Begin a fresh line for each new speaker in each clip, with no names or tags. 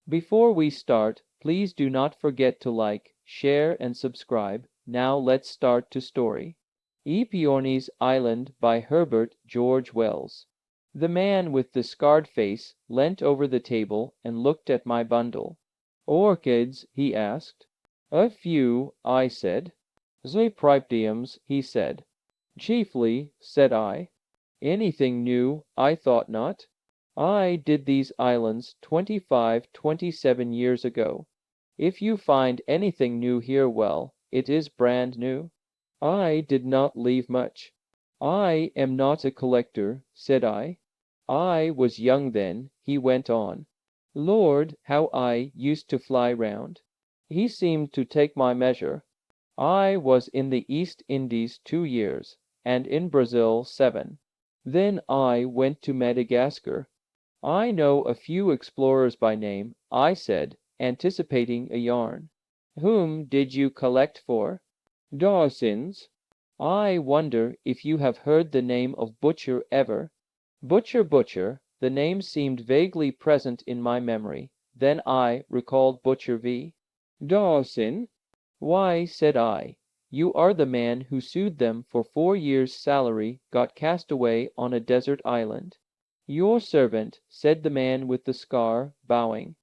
Before we start, please do not forget to like, share, and subscribe. Now let's start to story. Aepyornis Island by Herbert George Wells. The man with the scarred face leant over the table and looked at my bundle. Orchids? He asked. A few, I said. Zypripediums, he said. Chiefly, said I. Anything new? I thought not. I did these islands 27 years ago. If you find anything new here, well, it is brand new. I did not leave much. I am not a collector, said I. I was young then, he went on. Lord, how I used to fly round. He seemed to take my measure. I was in the East Indies 2 years, and in Brazil 7. Then I went to Madagascar. I know a few explorers by name, I said, anticipating a yarn. Whom did you collect for? Dawsons. I wonder if you have heard the name of Butcher ever. Butcher, the name seemed vaguely present in my memory. Then I recalled Butcher v. Dawson. Why, said I, you are the man who sued them for 4 years' salary, got cast away on a desert island. Your servant, said the man with the scar, bowing.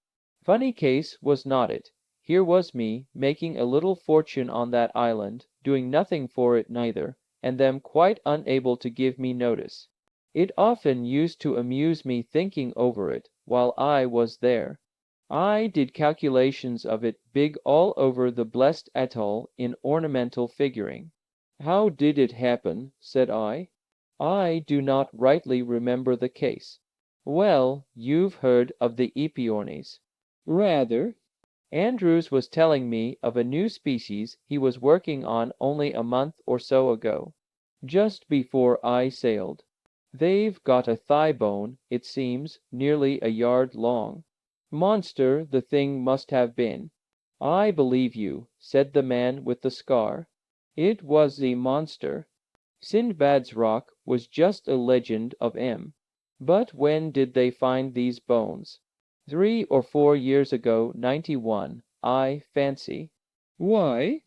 Funny case, was not it? Here was me, making a little fortune on that island, doing nothing for it neither, and them quite unable to give me notice. It often used to amuse me thinking over it, while I was there. I did calculations of it big all over the blessed atoll in ornamental figuring. How did it happen? Said I. I do not rightly remember the case. Well, you've heard of the Aepyornis. Rather. Andrews was telling me of a new species he was working on only a month or so ago, just before I sailed. They've got a thigh bone, it seems, nearly a yard long. Monster the thing must have been. I believe you, said the man with the scar. It was a monster. Sindbad's rock was just a legend of M. But when did they find these bones? 3 or 4 years ago, 91, I fancy. Why?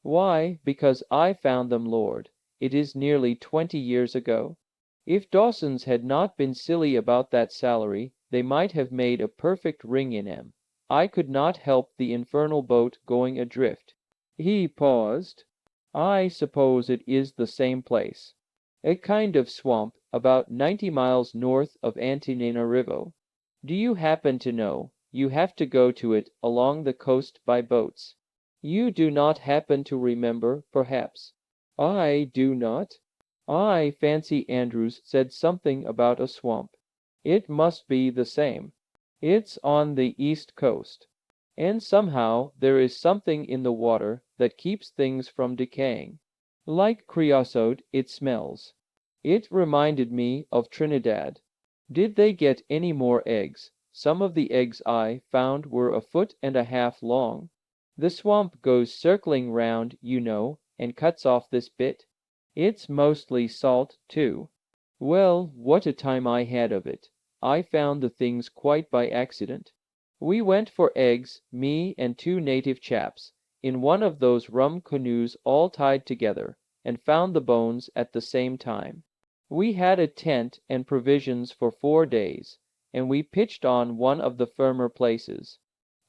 Why, because I found them, Lord. It is nearly 20 years ago. If Dawsons had not been silly about that salary, they might have made a perfect ring in 'em. I could not help the infernal boat going adrift. He paused. I suppose it is the same place. A kind of swamp, about 90 miles north of Antananarivo. Do you happen to know? You have to go to it along the coast by boats. You do not happen to remember, perhaps? I do not. I fancy Andrews said something about a swamp. It must be the same. It's on the east coast. And somehow there is something in the water that keeps things from decaying. Like creosote, it smells. It reminded me of Trinidad. Did they get any more eggs? Some of the eggs I found were 1.5 feet long. The swamp goes circling round, you know, and cuts off this bit. It's mostly salt, too. Well, what a time I had of it. I found the things quite by accident. We went for eggs, me and 2 native chaps, in one of those rum canoes all tied together, and found the bones at the same time. We had a tent and provisions for 4 days, and we pitched on one of the firmer places.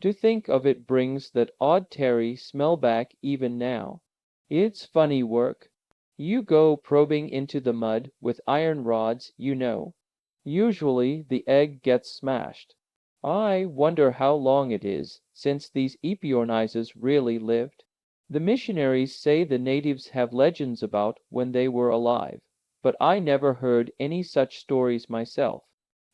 To think of it brings that odd tarry smell back even now. It's funny work. You go probing into the mud with iron rods, you know. Usually the egg gets smashed. I wonder how long it is since these Aepyornises really lived. The missionaries say the natives have legends about when they were alive, but I never heard any such stories myself.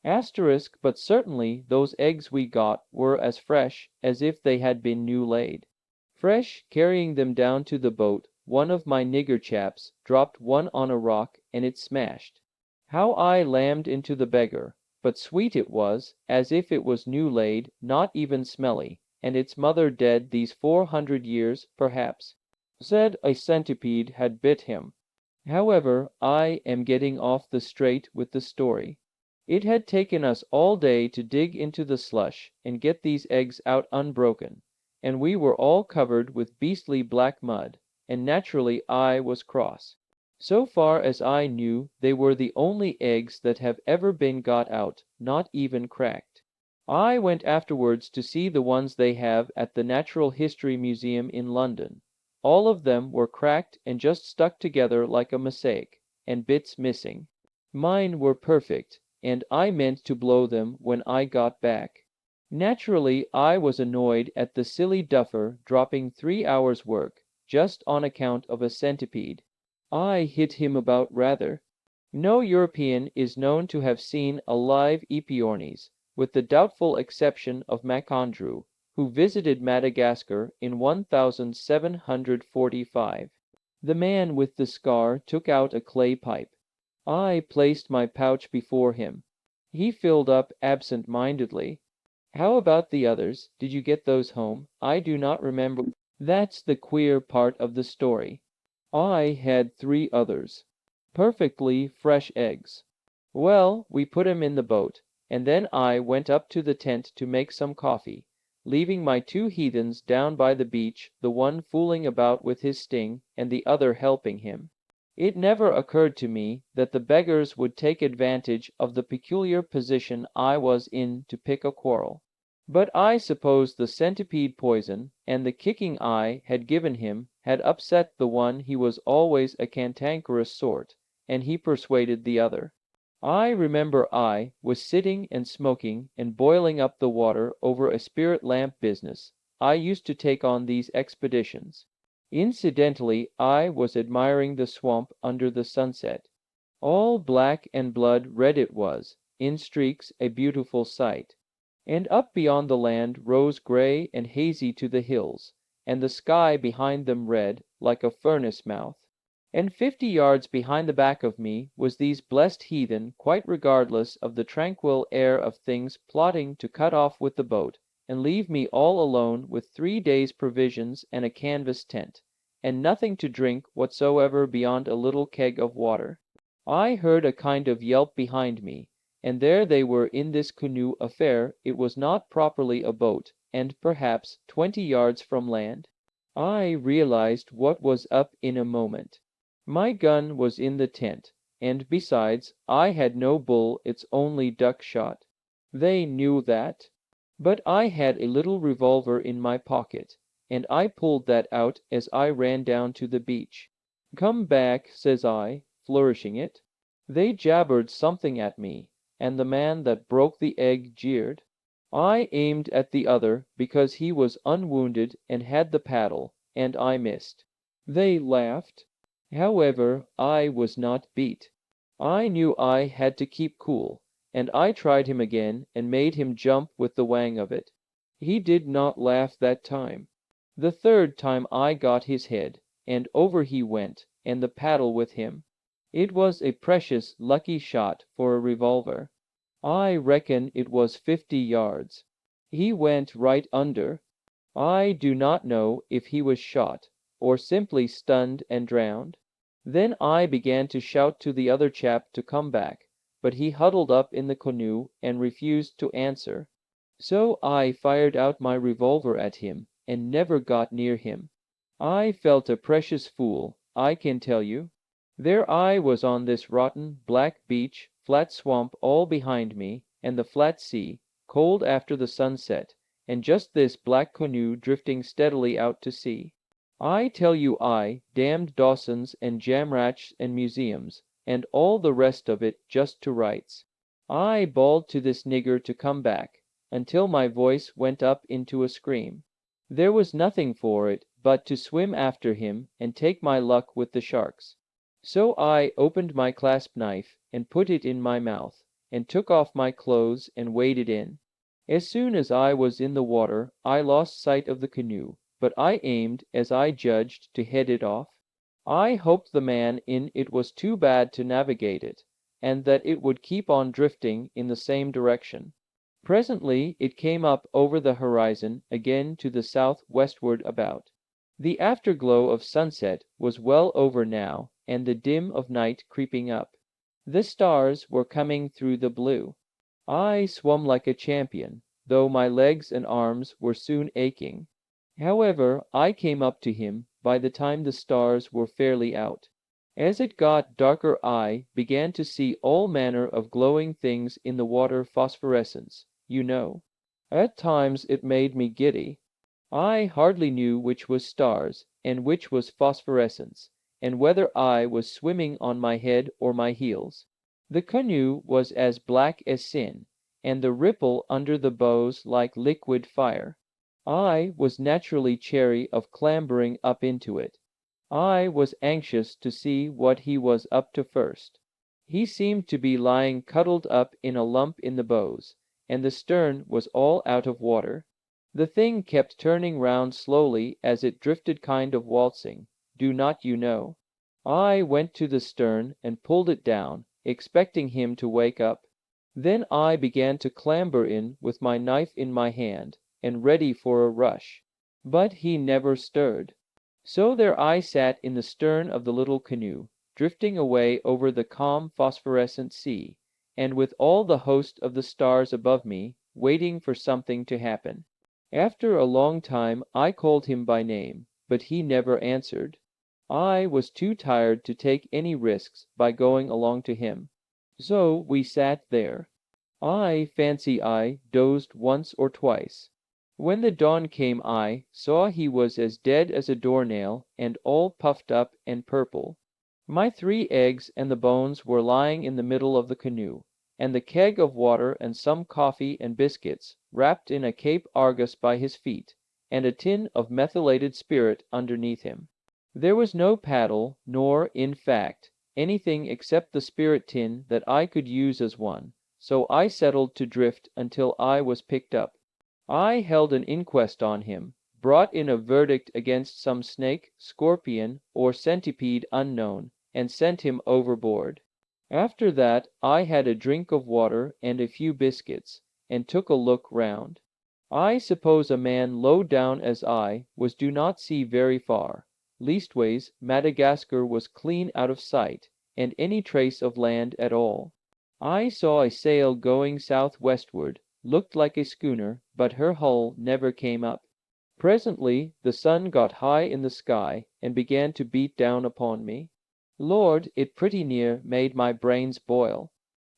Asterisk, but certainly those eggs we got were as fresh as if they had been new laid. Fresh, carrying them down to the boat, one of my nigger chaps dropped one on a rock and it smashed. How I lammed into the beggar, but sweet it was, as if it was new laid, not even smelly, and its mother dead these 400 years, perhaps. Said a centipede had bit him. However, I am getting off the straight with the story. It had taken us all day to dig into the slush and get these eggs out unbroken, and we were all covered with beastly black mud, and naturally I was cross. So far as I knew, they were the only eggs that have ever been got out, not even cracked. I went afterwards to see the ones they have at the Natural History Museum in London. All of them were cracked and just stuck together like a mosaic, and bits missing. Mine were perfect, and I meant to blow them when I got back. Naturally, I was annoyed at the silly duffer dropping 3 hours' work, just on account of a centipede. I hit him about rather. No European is known to have seen a live Aepyornis, with the doubtful exception of MacAndrew, who visited Madagascar in 1745. The man with the scar took out a clay pipe. I placed my pouch before him. He filled up absent-mindedly. How about the others? Did you get those home? I do not remember. That's the queer part of the story. I had 3 others. Perfectly fresh eggs. Well, we put 'em in the boat, and then I went up to the tent to make some coffee, leaving my 2 heathens down by the beach, the one fooling about with his sting, and the other helping him. It never occurred to me that the beggars would take advantage of the peculiar position I was in to pick a quarrel. But I suppose the centipede poison, and the kicking I had given him, had upset the one. He was always a cantankerous sort, and he persuaded the other. I remember I was sitting and smoking and boiling up the water over a spirit lamp business I used to take on these expeditions. Incidentally, I was admiring the swamp under the sunset. All black and blood red it was, in streaks, a beautiful sight. And up beyond the land rose gray and hazy to the hills, and the sky behind them red, like a furnace mouth. And 50 yards behind the back of me was these blessed heathen, quite regardless of the tranquil air of things, plotting to cut off with the boat, and leave me all alone with 3 days' provisions and a canvas tent, and nothing to drink whatsoever beyond a little keg of water. I heard a kind of yelp behind me, and there they were in this canoe affair. It was not properly a boat, and perhaps 20 yards from land. I realized what was up in a moment. My gun was in the tent, and besides, I had no bull, it's only duck shot. They knew that. But I had a little revolver in my pocket, and I pulled that out as I ran down to the beach. "Come back," says I, flourishing it. They jabbered something at me, and the man that broke the egg jeered. I aimed at the other, because he was unwounded and had the paddle, and I missed. They laughed. However, I was not beat. I knew I had to keep cool, and I tried him again and made him jump with the wang of it. He did not laugh that time. The third time I got his head, and over he went, and the paddle with him. It was a precious lucky shot for a revolver. I reckon it was 50 yards. He went right under. I do not know if he was shot, or simply stunned and drowned. Then I began to shout to the other chap to come back, but he huddled up in the canoe and refused to answer. So I fired out my revolver at him, and never got near him. I felt a precious fool, I can tell you. There I was on this rotten, black beach, flat swamp all behind me, and the flat sea, cold after the sunset, and just this black canoe drifting steadily out to sea. I tell you I damned Dawsons and Jamrachs and museums, and all the rest of it just to rights. I bawled to this nigger to come back, until my voice went up into a scream. There was nothing for it but to swim after him and take my luck with the sharks. So I opened my clasp knife and put it in my mouth, and took off my clothes and waded in. As soon as I was in the water I lost sight of the canoe, but I aimed, as I judged, to head it off. I hoped the man in it was too bad to navigate it, and that it would keep on drifting in the same direction. Presently it came up over the horizon again to the south-westward about. The afterglow of sunset was well over now, and the dim of night creeping up. The stars were coming through the blue. I swum like a champion, though my legs and arms were soon aching. However, I came up to him by the time the stars were fairly out. As it got darker I began to see all manner of glowing things in the water, phosphorescence, you know. At times it made me giddy. I hardly knew which was stars, and which was phosphorescence, and whether I was swimming on my head or my heels. The canoe was as black as sin, and the ripple under the bows like liquid fire. I was naturally chary of clambering up into it. I was anxious to see what he was up to first. He seemed to be lying cuddled up in a lump in the bows, and the stern was all out of water. The thing kept turning round slowly as it drifted, kind of waltzing, do not you know? I went to the stern and pulled it down, expecting him to wake up. Then I began to clamber in with my knife in my hand, and ready for a rush. But he never stirred. So there I sat in the stern of the little canoe, drifting away over the calm phosphorescent sea, and with all the host of the stars above me, waiting for something to happen. After a long time I called him by name, but he never answered. I was too tired to take any risks by going along to him. So we sat there. I fancy I dozed once or twice. When the dawn came I saw he was as dead as a doornail and all puffed up and purple. My 3 eggs and the bones were lying in the middle of the canoe, and the keg of water and some coffee and biscuits wrapped in a Cape Argus by his feet, and a tin of methylated spirit underneath him. There was no paddle, nor, in fact, anything except the spirit tin that I could use as one, so I settled to drift until I was picked up. I held an inquest on him, brought in a verdict against some snake, scorpion, or centipede unknown, and sent him overboard. After that I had a drink of water and a few biscuits, and took a look round. I suppose a man low down as I was do not see very far. Leastways, Madagascar was clean out of sight, and any trace of land at all. I saw a sail going southwestward, looked like a schooner, but her hull never came up. Presently the sun got high in the sky, and began to beat down upon me. Lord, it pretty near made my brains boil.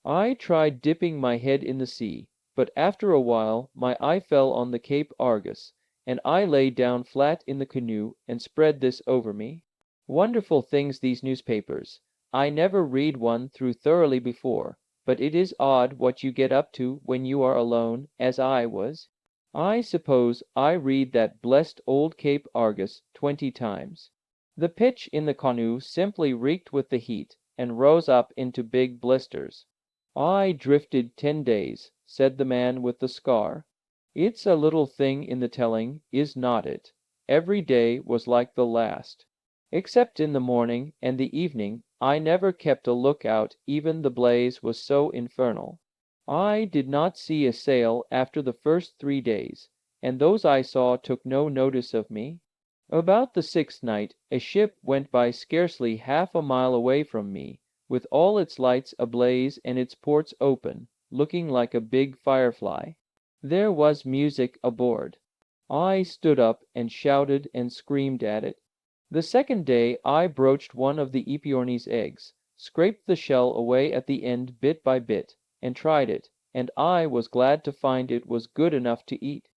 I tried dipping my head in the sea, but after a while my eye fell on the Cape Argus, and I lay down flat in the canoe and spread this over me. Wonderful things, these newspapers. I never read one through thoroughly before, but it is odd what you get up to when you are alone, as I was. I suppose I read that blessed old Cape Argus 20 times. The pitch in the canoe simply reeked with the heat, and rose up into big blisters. I drifted 10 days, said the man with the scar. It's a little thing in the telling, is not it? Every day was like the last. Except in the morning and the evening, I never kept a lookout, even the blaze was so infernal. I did not see a sail after the first 3 days, and those I saw took no notice of me. About the 6th night, a ship went by scarcely half a mile away from me, with all its lights ablaze and its ports open, looking like a big firefly. There was music aboard. I stood up and shouted and screamed at it. The second day I broached one of the Aepyornis eggs, scraped the shell away at the end bit by bit, and tried it, and I was glad to find it was good enough to eat.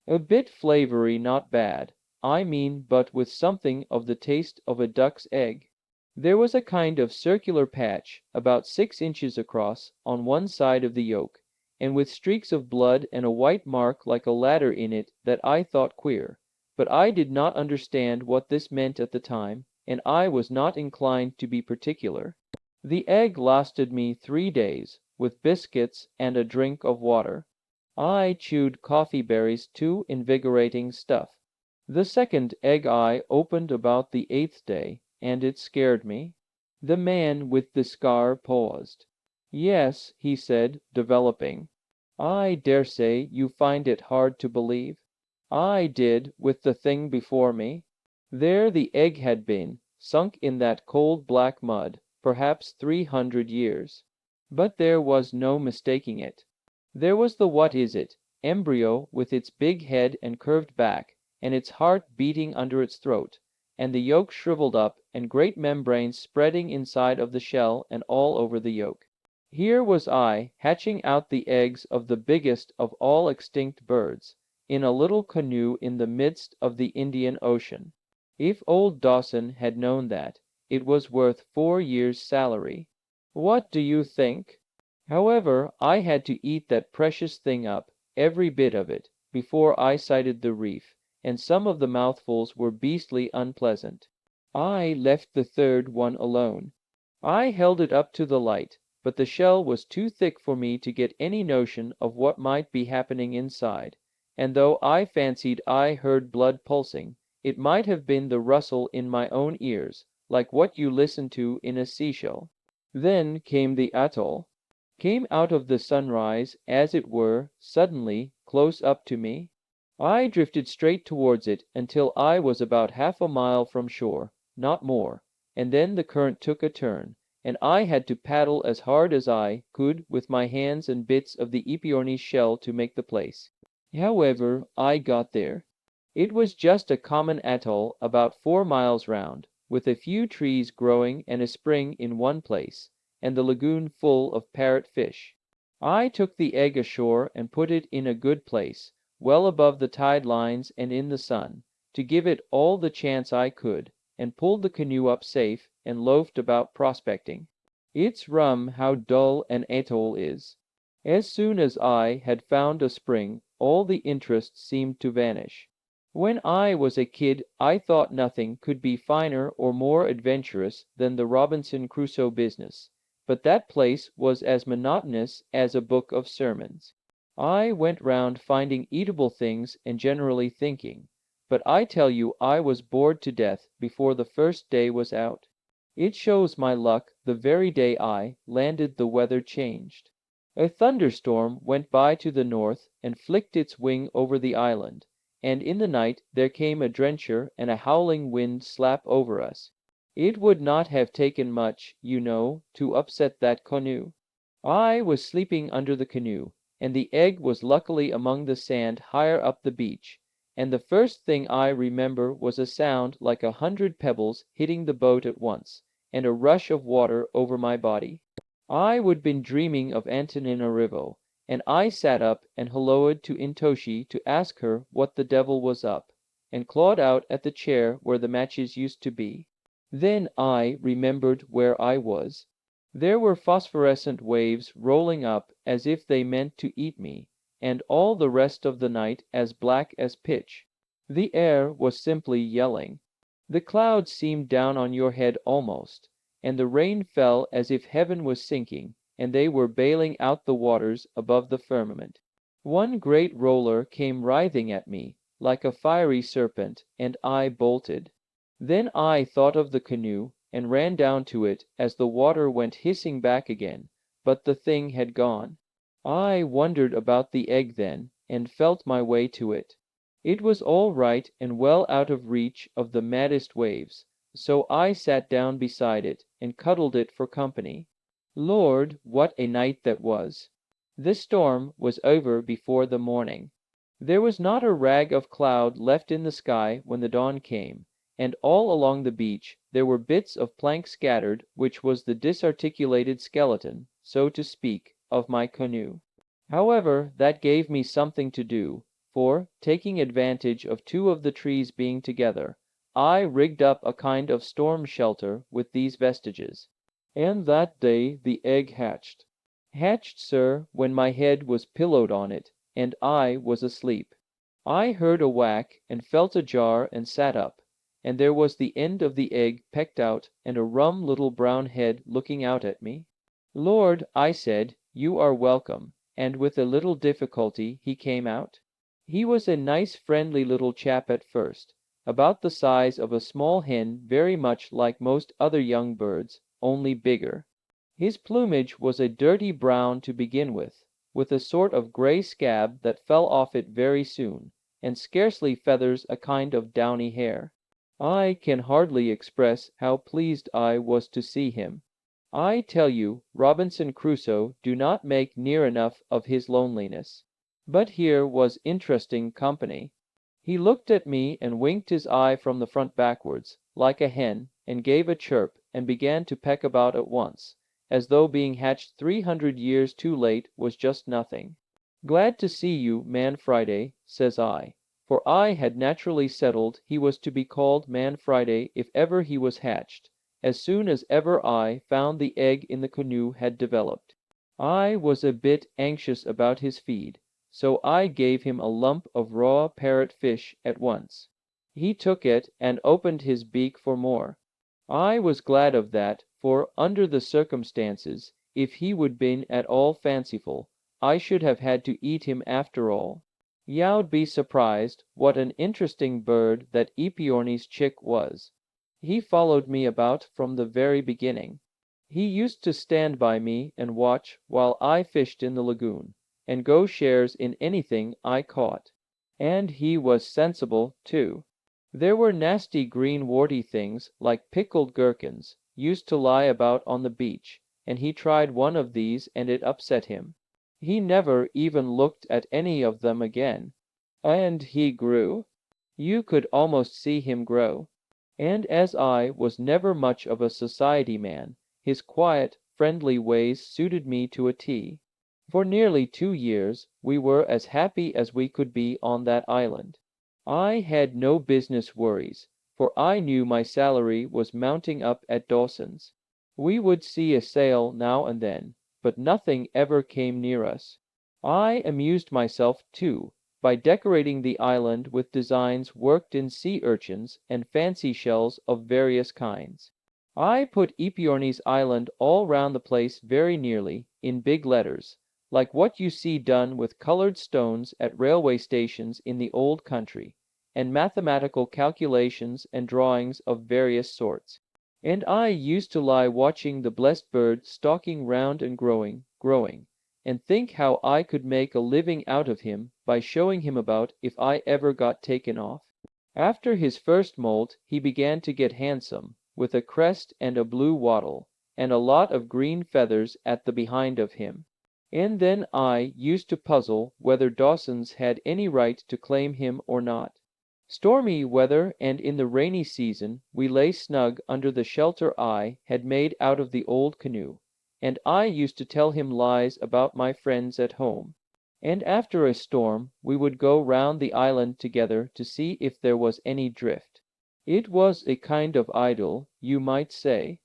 A bit flavory, not bad, I mean, but with something of the taste of a duck's egg. There was a kind of circular patch, about 6 inches across, on one side of the yolk, and with streaks of blood and a white mark like a ladder in it that I thought queer. But I did not understand what this meant at the time, and I was not inclined to be particular. The egg lasted me 3 days, with biscuits and a drink of water. I chewed coffee berries too, invigorating stuff. The second egg I opened about the 8th day, and it scared me. The man with the scar paused. Yes, he said, developing. I dare say you find it hard to believe. I did, with the thing before me. There the egg had been, sunk in that cold black mud, perhaps 300 years. But there was no mistaking it. There was the what is it, embryo with its big head and curved back, and its heart beating under its throat, and the yolk shriveled up, and great membranes spreading inside of the shell and all over the yolk. Here was I, hatching out the eggs of the biggest of all extinct birds, in a little canoe in the midst of the Indian Ocean. If old Dawson had known that, it was worth 4 years' salary. What do you think? However, I had to eat that precious thing up, every bit of it, before I sighted the reef, and some of the mouthfuls were beastly unpleasant. I left the third one alone. I held it up to the light, but the shell was too thick for me to get any notion of what might be happening inside, and though I fancied I heard blood pulsing, it might have been the rustle in my own ears, like what you listen to in a seashell. Then came the atoll. Came out of the sunrise, as it were, suddenly, close up to me. I drifted straight towards it until I was about half a mile from shore, not more, and then the current took a turn, and I had to paddle as hard as I could with my hands and bits of the Aepyornis shell to make the place. However, I got there. It was just a common atoll about 4 miles round, with a few trees growing and a spring in one place, and the lagoon full of parrot fish. I took the egg ashore and put it in a good place, well above the tide lines and in the sun, to give it all the chance I could, and pulled the canoe up safe, and loafed about prospecting. It's rum how dull an atoll is. As soon as I had found a spring, all the interest seemed to vanish. When I was a kid I thought nothing could be finer or more adventurous than the Robinson Crusoe business, but that place was as monotonous as a book of sermons. I went round finding eatable things and generally thinking, but I tell you I was bored to death before the first day was out. It shows my luck the very day I landed the weather changed. A thunderstorm went by to the north and flicked its wing over the island, and in the night there came a drencher and a howling wind slap over us. It would not have taken much, you know, to upset that canoe. I was sleeping under the canoe, and the egg was luckily among the sand higher up the beach, and the first thing I remember was a sound like 100 pebbles hitting the boat at once, and a rush of water over my body. I would been dreaming of Antananarivo, and I sat up and halloed to Intoshi to ask her what the devil was up, and clawed out at the chair where the matches used to be. Then I remembered where I was. There were phosphorescent waves rolling up as if they meant to eat me, and all the rest of the night as black as pitch. The air was simply yelling. The clouds seemed down on your head almost, and the rain fell as if heaven was sinking, and they were bailing out the waters above the firmament. One great roller came writhing at me, like a fiery serpent, and I bolted. Then I thought of the canoe, and ran down to it as the water went hissing back again, but the thing had gone. I wondered about the egg then, and felt my way to it. It was all right and well out of reach of the maddest waves, so I sat down beside it, and cuddled it for company. Lord, what a night that was! The storm was over before the morning. There was not a rag of cloud left in the sky when the dawn came, and all along the beach there were bits of plank scattered, which was the disarticulated skeleton, so to speak, of my canoe. However, that gave me something to do, for, taking advantage of two of the trees being together, I rigged up a kind of storm shelter with these vestiges. And that day the egg hatched. Hatched, sir, when my head was pillowed on it, and I was asleep. I heard a whack, and felt a jar, and sat up, and there was the end of the egg pecked out, and a rum little brown head looking out at me. Lord, I said, you are welcome, and with a little difficulty he came out. He was a nice friendly little chap at first, about the size of a small hen, very much like most other young birds, only bigger. His plumage was a dirty brown to begin with a sort of gray scab that fell off it very soon, and scarcely feathers a kind of downy hair. I can hardly express how pleased I was to see him. I tell you, Robinson Crusoe do not make near enough of his loneliness. But here was interesting company. He looked at me and winked his eye from the front backwards, like a hen, and gave a chirp, and began to peck about at once, as though being hatched 300 years too late was just nothing. "Glad to see you, Man Friday," says I, for I had naturally settled he was to be called Man Friday if ever he was hatched, as soon as ever I found the egg in the canoe had developed. I was a bit anxious about his feed, so I gave him a lump of raw parrot fish at once. He took it and opened his beak for more. I was glad of that, for, under the circumstances, if he would been at all fanciful, I should have had to eat him after all. You'd be surprised what an interesting bird that Aepyornis chick was. He followed me about from the very beginning. He used to stand by me and watch while I fished in the lagoon, and go shares in anything I caught. And he was sensible, too. There were nasty green warty things, like pickled gherkins, used to lie about on the beach, and he tried one of these and it upset him. He never even looked at any of them again. And he grew. You could almost see him grow. And as I was never much of a society man, his quiet, friendly ways suited me to a T. For nearly 2 years we were as happy as we could be on that island. I had no business worries, for I knew my salary was mounting up at Dawson's. We would see a sail now and then, but nothing ever came near us. I amused myself, too, by decorating the island with designs worked in sea urchins and fancy shells of various kinds. I put Aepyornis Island all round the place very nearly, in big letters, like what you see done with colored stones at railway stations in the old country, and mathematical calculations and drawings of various sorts. And I used to lie watching the blessed bird stalking round and growing, and think how I could make a living out of him by showing him about if I ever got taken off. After his first molt he began to get handsome, with a crest and a blue wattle, and a lot of green feathers at the behind of him. And then I used to puzzle whether Dawson's had any right to claim him or not. Stormy weather and in the rainy season we lay snug under the shelter I had made out of the old canoe, and I used to tell him lies about my friends at home. And after a storm we would go round the island together to see if there was any drift. It was a kind of idyll, you might say.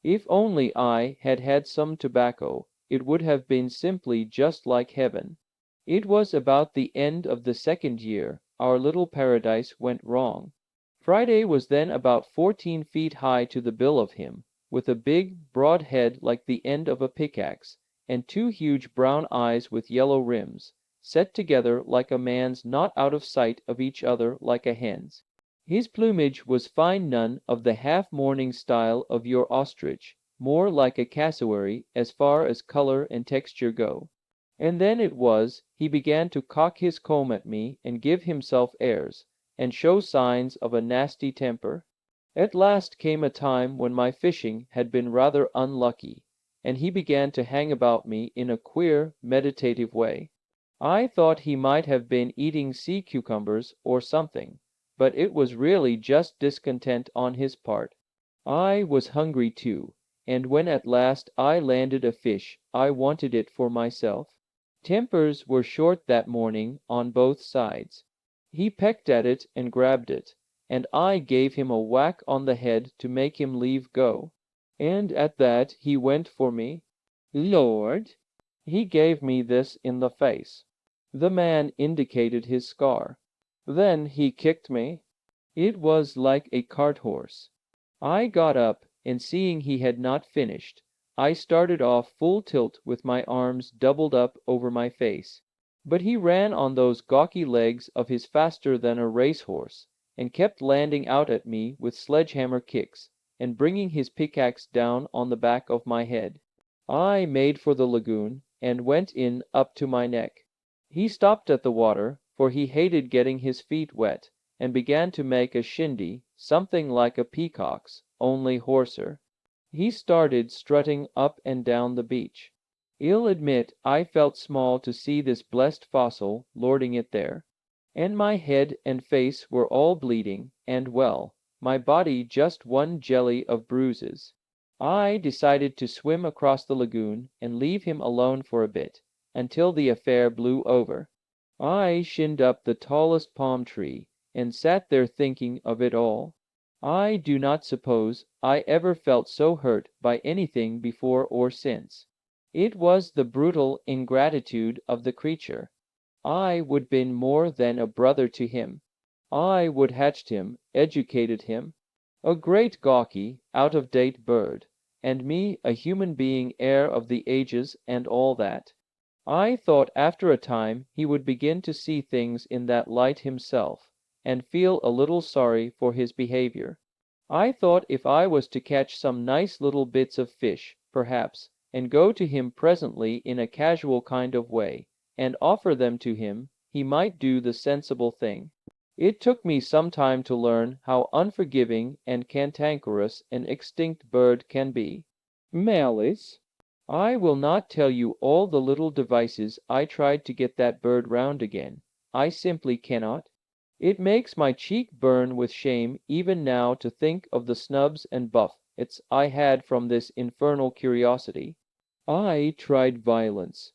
If only I had had some tobacco, it would have been simply just like heaven. It was about the end of the second year our little paradise went wrong. Friday was then about 14 feet high to the bill of him, with a big, broad head like the end of a pickaxe, and 2 huge brown eyes with yellow rims, set together like a man's not out of sight of each other like a hen's. His plumage was fine, none of the half-mourning style of your ostrich, more like a cassowary as far as color and texture go. And then it was he began to cock his comb at me and give himself airs, and show signs of a nasty temper. At last came a time when my fishing had been rather unlucky, and he began to hang about me in a queer, meditative way. I thought he might have been eating sea cucumbers or something, but it was really just discontent on his part. I was hungry too, and when at last I landed a fish, I wanted it for myself. Tempers were short that morning on both sides. He pecked at it and grabbed it, and I gave him a whack on the head to make him leave go. And at that he went for me. Lord! He gave me this in the face. The man indicated his scar. Then he kicked me. It was like a cart horse. I got up, and seeing he had not finished, I started off full tilt with my arms doubled up over my face. But he ran on those gawky legs of his faster than a racehorse, and kept landing out at me with sledgehammer kicks, and bringing his pickaxe down on the back of my head. I made for the lagoon, and went in up to my neck. He stopped at the water, for he hated getting his feet wet, and began to make a shindy, something like a peacock's, only hoarser. He started strutting up and down the beach. I'll admit I felt small to see this blessed fossil lording it there, and my head and face were all bleeding, and well, my body just one jelly of bruises. I decided to swim across the lagoon and leave him alone for a bit, until the affair blew over. I shinned up the tallest palm tree, and sat there thinking of it all. I do not suppose I ever felt so hurt by anything before or since. It was the brutal ingratitude of the creature. I would been more than a brother to him. I would hatched him, educated him. A great gawky, out-of-date bird, and me a human being heir of the ages and all that. I thought after a time he would begin to see things in that light himself, and feel a little sorry for his behavior. I thought if I was to catch some nice little bits of fish, perhaps, and go to him presently in a casual kind of way, and offer them to him, he might do the sensible thing. It took me some time to learn how unforgiving and cantankerous an extinct bird can be. Malice? I will not tell you all the little devices I tried to get that bird round again. I simply cannot. It makes my cheek burn with shame even now to think of the snubs and buffets I had from this infernal curiosity. I tried violence.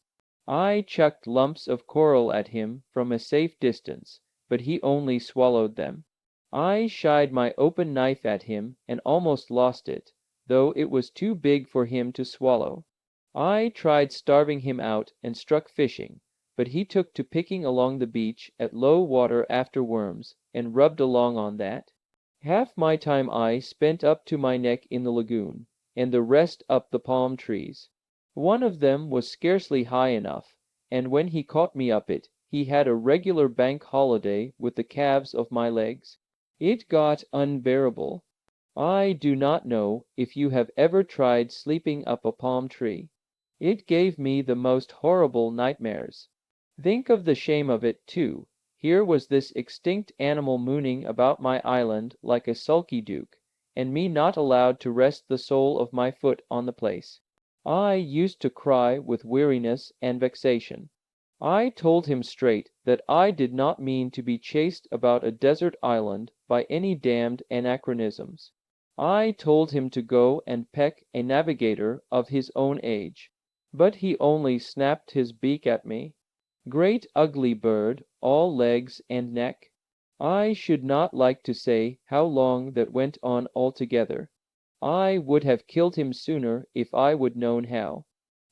I chucked lumps of coral at him from a safe distance, but he only swallowed them. I shied my open knife at him and almost lost it, though it was too big for him to swallow. I tried starving him out and struck fishing, but he took to picking along the beach at low water after worms, and rubbed along on that. Half my time I spent up to my neck in the lagoon, and the rest up the palm trees. One of them was scarcely high enough, and when he caught me up it, he had a regular bank holiday with the calves of my legs. It got unbearable. I do not know if you have ever tried sleeping up a palm tree. It gave me the most horrible nightmares. Think of the shame of it, too. Here was this extinct animal mooning about my island like a sulky duke, and me not allowed to rest the sole of my foot on the place. I used to cry with weariness and vexation. I told him straight that I did not mean to be chased about a desert island by any damned anachronisms. I told him to go and peck a navigator of his own age, but he only snapped his beak at me. Great ugly bird, all legs and neck. I should not like to say how long that went on altogether. I would have killed him sooner if I would known how.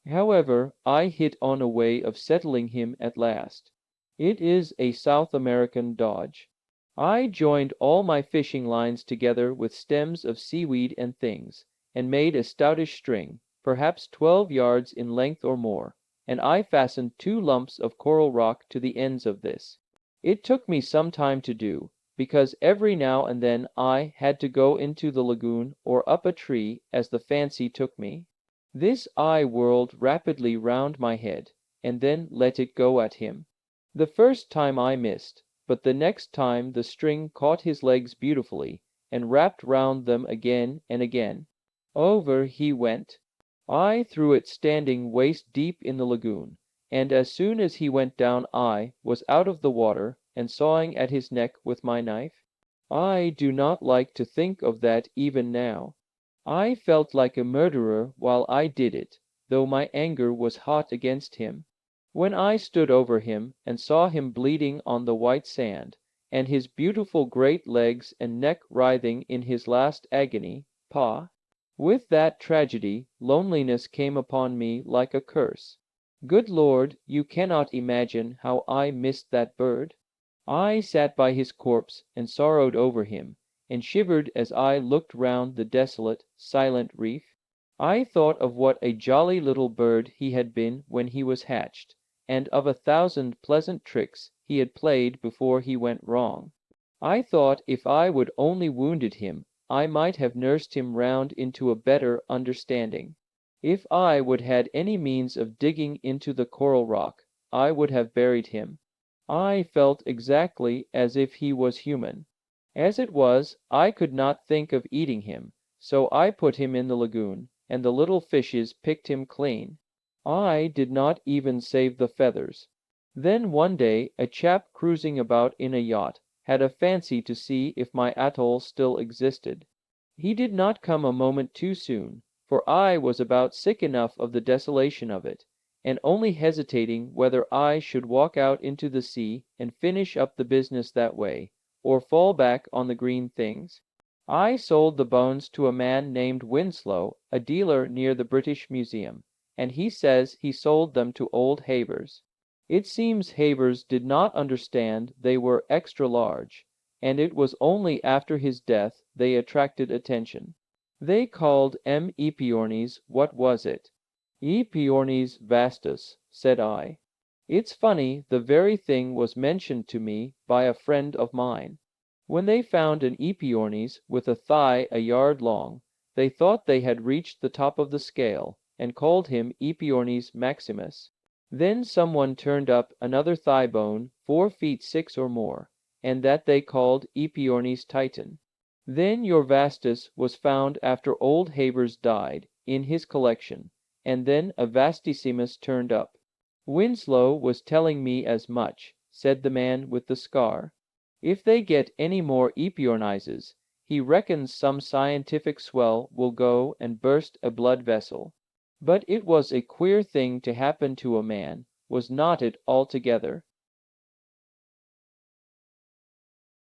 However, I hit on a way of settling him at last. It is a South American dodge. I joined all my fishing lines together with stems of seaweed and things, and made a stoutish string, perhaps 12 yards in length or more, and I fastened 2 lumps of coral rock to the ends of this. It took me some time to do, because every now and then I had to go into the lagoon or up a tree as the fancy took me. This I whirled rapidly round my head, and then let it go at him. The first time I missed, but the next time the string caught his legs beautifully, and wrapped round them again and again. Over he went. I threw it standing waist deep in the lagoon, and as soon as he went down I was out of the water, and sawing at his neck with my knife. I do not like to think of that even now. I felt like a murderer while I did it, though my anger was hot against him. When I stood over him and saw him bleeding on the white sand, and his beautiful great legs and neck writhing in his last agony, with that tragedy, loneliness came upon me like a curse. Good Lord, you cannot imagine how I missed that bird. I sat by his corpse and sorrowed over him, and shivered as I looked round the desolate, silent reef. I thought of what a jolly little bird he had been when he was hatched, and of 1,000 pleasant tricks he had played before he went wrong. I thought if I would only wounded him, I might have nursed him round into a better understanding. If I would had any means of digging into the coral rock, I would have buried him. I felt exactly as if he was human. As it was, I could not think of eating him, So I put him in the lagoon, and the little fishes picked him clean. I did not even save the feathers. Then one day a chap cruising about in a yacht had a fancy to see if my atoll still existed. He did not come a moment too soon, for I was about sick enough of the desolation of it, and only hesitating whether I should walk out into the sea and finish up the business that way, or fall back on the green things. I sold the bones to a man named Winslow, a dealer near the British Museum, and he says he sold them to old Havers. It seems Havers did not understand they were extra large, and it was only after his death they attracted attention. They called M. Aepyornis what was it? Aepyornis vastus, said I. It's funny, the very thing was mentioned to me by a friend of mine. When they found an Aepyornis with a thigh a yard long, they thought they had reached the top of the scale, and called him Aepyornis maximus. Then someone turned up another thigh bone 4 feet 6 or more, and that they called Aepyornis titan. Then your vastus was found after old Havers died, in his collection, and then a vastissimus turned up. Winslow was telling me as much, said the man with the scar. If they get any more Aepyornises, he reckons some scientific swell will go and burst a blood vessel. But it was a queer thing to happen to a man, was not it altogether?